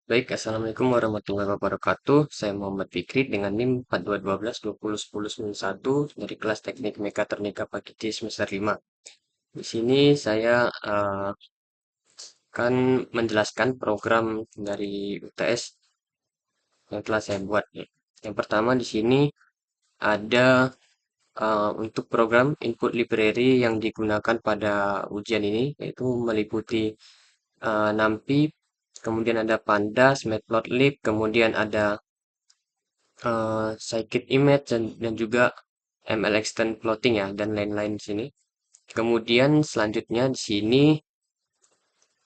Baik, Assalamualaikum warahmatullahi wabarakatuh. Saya Muhammad Fikri dengan NIM 4212201091 dari kelas Teknik Mekatronika Pagi semester 5. Di sini saya akan menjelaskan program dari UTS yang telah saya buat. Yang pertama di sini ada untuk program input library yang digunakan pada ujian ini, yaitu meliputi NumPy, kemudian ada Pandas, Matplotlib, kemudian ada scikit-image dan juga ML extend plotting ya dan lain-lain di sini. Kemudian selanjutnya di sini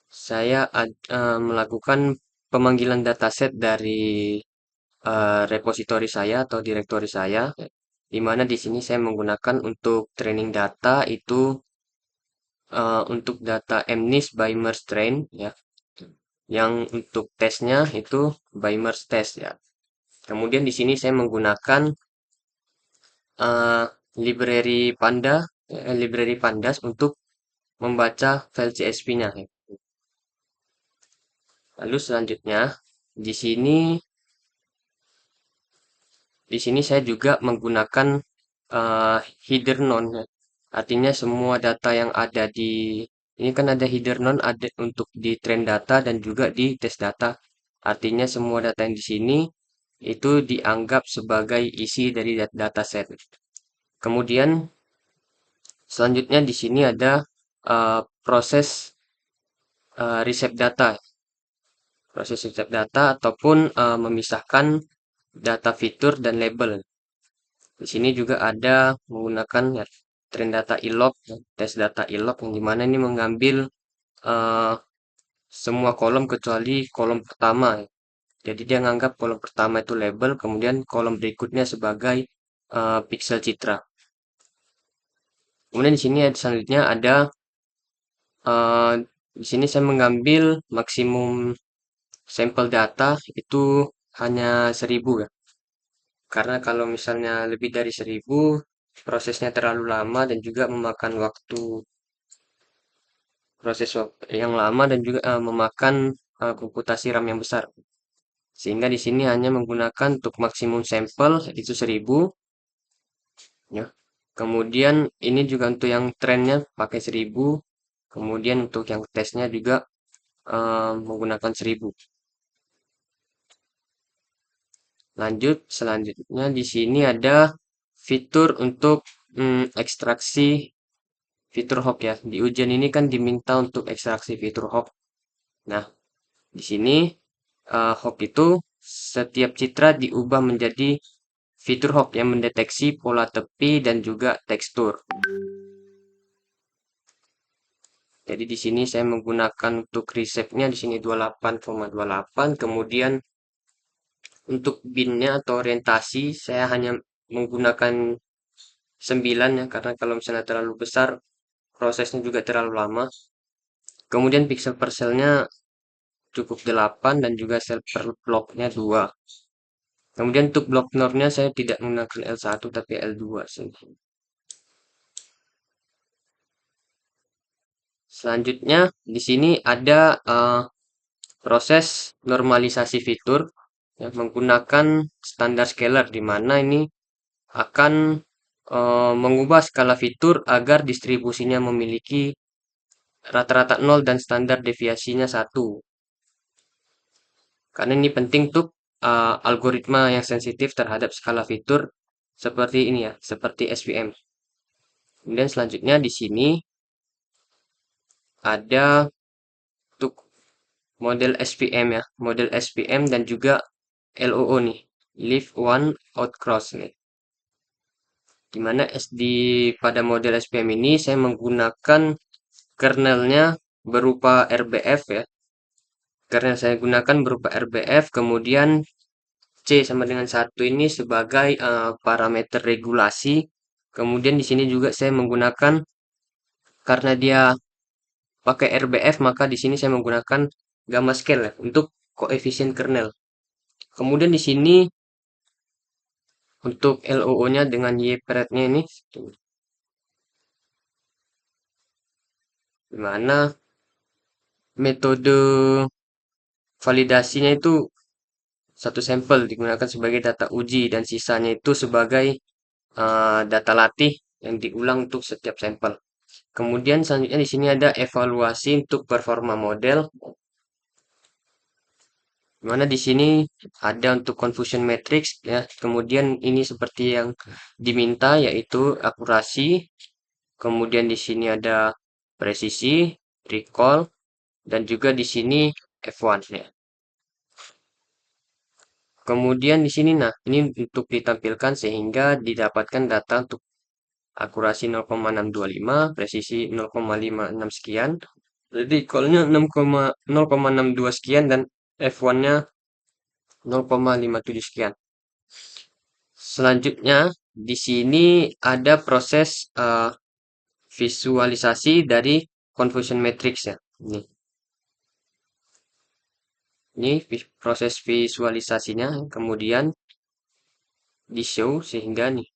saya melakukan pemanggilan dataset dari repositori saya atau direktori saya, di mana di sini saya menggunakan untuk training data itu untuk data MNIST by merge train ya, yang untuk tesnya itu by merge test ya. Kemudian di sini saya menggunakan eh, library Pandas untuk membaca file CSV-nya. Lalu selanjutnya di sini saya juga menggunakan header none. Ya. Artinya semua data yang ada di ini kan ada header none ada untuk di train data dan juga di test data. Artinya semua data yang di sini itu dianggap sebagai isi dari dataset. Kemudian selanjutnya di sini ada proses receive data. Proses receive data ataupun memisahkan data fitur dan label. Di sini juga ada menggunakan ya, train data ilog, ya, tes data ilog yang dimana ini mengambil eh, semua kolom kecuali kolom pertama. Ya. Jadi dia menganggap kolom pertama itu label, kemudian kolom berikutnya sebagai pixel citra. Kemudian di sini selanjutnya ada eh, di sini saya mengambil maksimum sampel data itu hanya 1000 ya. Karena kalau misalnya lebih dari 1000, prosesnya terlalu lama dan juga memakan waktu yang lama dan juga memakan komputasi RAM yang besar. Sehingga di sini hanya menggunakan untuk maksimum sampel itu 1000 ya. Kemudian ini juga untuk yang trennya pakai 1000. Kemudian untuk yang tesnya juga menggunakan 1000. Lanjut, selanjutnya di sini ada fitur untuk ekstraksi fitur hook ya. Di ujian ini kan diminta untuk ekstraksi fitur hook. Nah, di sini hook itu setiap citra diubah menjadi fitur hook yang mendeteksi pola tepi dan juga tekstur. Jadi di sini saya menggunakan untuk reshape-nya di sini 28,28. Kemudian untuk bin-nya atau orientasi saya hanya menggunakan 9 ya karena kalau misalnya terlalu besar prosesnya juga terlalu lama. Kemudian pixel per cell-nya cukup 8 dan juga sel per block-nya 2. Kemudian untuk blok nornya saya tidak menggunakan L1 tapi L2 sini. Selanjutnya di sini ada proses normalisasi fitur yang menggunakan standar scalar di mana ini akan mengubah skala fitur agar distribusinya memiliki rata-rata 0 dan standar deviasinya 1. Karena ini penting untuk algoritma yang sensitif terhadap skala fitur seperti ini ya, seperti SVM. Kemudian selanjutnya di sini ada untuk model SVM ya, model SVM dan juga LOO nih, Live One Out Cross nih. Dimana pada model SVM ini saya menggunakan kernelnya berupa RBF ya. Kernel saya gunakan berupa RBF, kemudian C sama dengan 1 ini sebagai parameter regulasi. Kemudian di sini juga saya menggunakan karena dia pakai RBF maka di sini saya menggunakan gamma scale ya, untuk koefisien kernel. Kemudian di sini untuk LOO-nya dengan YPRED-nya ini di mana metode validasinya itu satu sampel digunakan sebagai data uji dan sisanya itu sebagai data latih yang diulang untuk setiap sampel. Kemudian selanjutnya di sini ada evaluasi untuk performa model, di mana di sini ada untuk confusion matrix ya. Kemudian ini seperti yang diminta yaitu akurasi. Kemudian di sini ada presisi, recall, dan juga di sini F1 ya. Kemudian di sini nah, ini untuk ditampilkan sehingga didapatkan data untuk akurasi 0,625, presisi 0,56 sekian. Jadi call-nya 0,62 sekian dan F1-nya 0,57 sekian. Selanjutnya di sini ada proses visualisasi dari confusion matrix ya. Ini proses visualisasinya, kemudian di show sehingga nih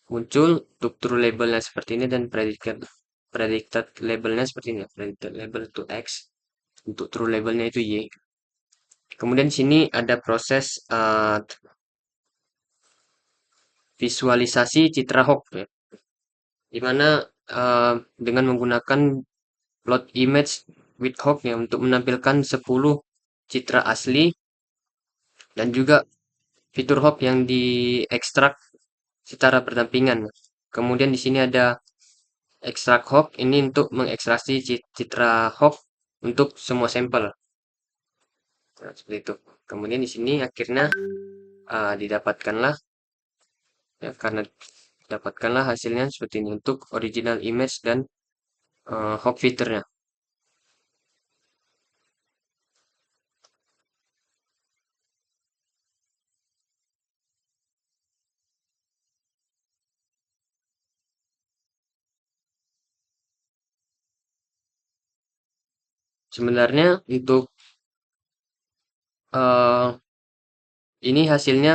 muncul untuk true labelnya seperti ini dan predicted labelnya seperti ini. Predicted label to X, untuk true labelnya itu Y. Kemudian di sini ada proses visualisasi citra hook ya, di mana dengan menggunakan plot image with hook ya untuk menampilkan 10 citra asli dan juga fitur hook yang diekstrak secara berdampingan. Kemudian di sini ada ekstrak hook ini untuk mengekstraksi citra hook untuk semua sampel. Nah, seperti itu. Kemudian di sini akhirnya didapatkanlah ya, karena dapatkanlah hasilnya seperti ini untuk original image dan hook fiturnya. Sebenarnya untuk eh, ini hasilnya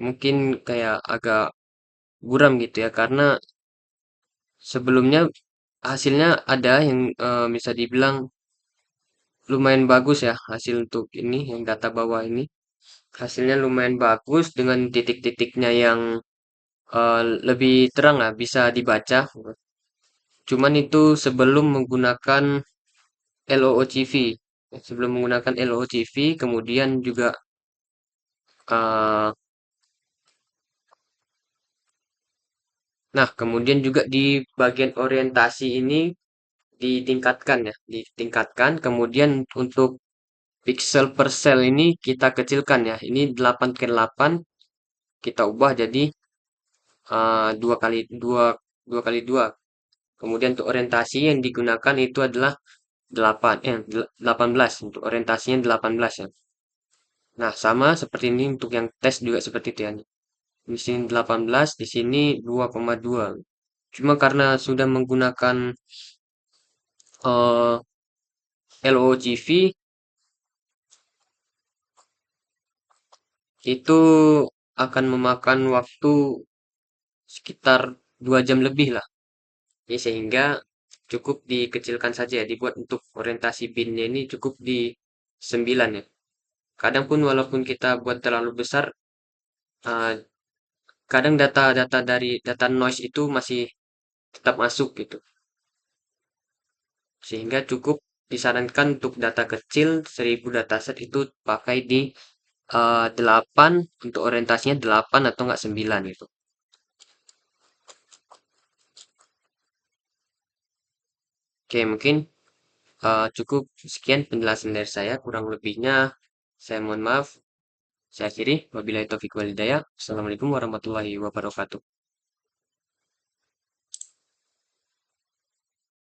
mungkin kayak agak buram gitu ya karena sebelumnya hasilnya ada yang bisa dibilang lumayan bagus ya hasil untuk ini yang data bawah ini. Hasilnya lumayan bagus dengan titik-titiknya yang lebih terang lah, bisa dibaca. Cuman itu sebelum menggunakan LOOCV. Sebelum menggunakan LOOCV, kemudian juga eh, nah, kemudian juga di bagian orientasi ini ditingkatkan ya, ditingkatkan. Kemudian untuk pixel per sel ini kita kecilkan ya. Ini 8 ke 8 kita ubah jadi 2 kali 2 2 kali 2. Kemudian untuk orientasi yang digunakan itu adalah 18 untuk orientasinya 18 ya. Nah, sama seperti ini untuk yang tes juga seperti itu ya. Di sini 18, di sini 2,2. Cuma karena sudah menggunakan eh, LOGV itu akan memakan waktu sekitar 2 jam lebih lah. Ya, sehingga cukup dikecilkan saja ya, dibuat untuk orientasi binnya ini cukup di 9 ya. Kadang pun walaupun kita buat terlalu besar, eh, kadang data-data dari data noise itu masih tetap masuk gitu. Sehingga cukup disarankan untuk data kecil 1000 dataset itu pakai di 8 untuk orientasinya 8 atau enggak 9 gitu. Oke, mungkin cukup sekian penjelasan dari saya. Kurang lebihnya saya mohon maaf. Saya akhiri. Wabillahi taufiq walhidayah. Assalamualaikum warahmatullahi wabarakatuh.